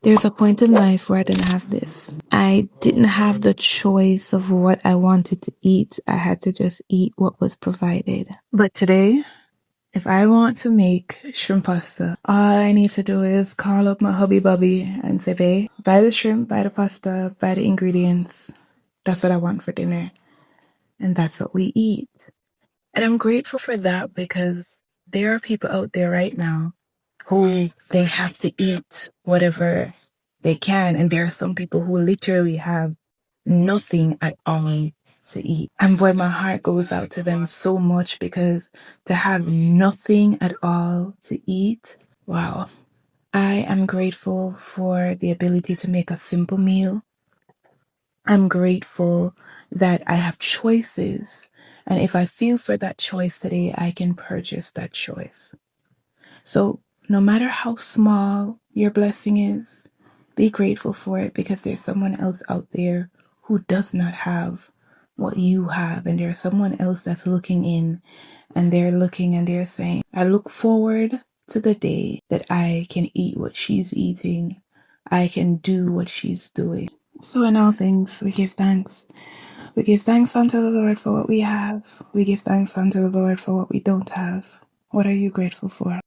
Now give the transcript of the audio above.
There's a point in life where I didn't have this. I didn't have the choice of what I wanted to eat. I had to just eat what was provided. But today, if I want to make shrimp pasta, all I need to do is call up my hubby bubby and say, babe, buy the shrimp, buy the pasta, buy the ingredients. That's what I want for dinner. And that's what we eat. And I'm grateful for that because there are people out there right now who they have to eat whatever they can. And there are some people who literally have nothing at all to eat. And boy, my heart goes out to them so much because to have nothing at all to eat, wow. I am grateful for the ability to make a simple meal. I'm grateful that I have choices. And if I feel for that choice today, I can purchase that choice. So no matter how small your blessing is, be grateful for it because there's someone else out there who does not have what you have. And there's someone else that's looking in and they're looking and they're saying, I look forward to the day that I can eat what she's eating. I can do what she's doing. So in all things, we give thanks. We give thanks unto the Lord for what we have. We give thanks unto the Lord for what we don't have. What are you grateful for?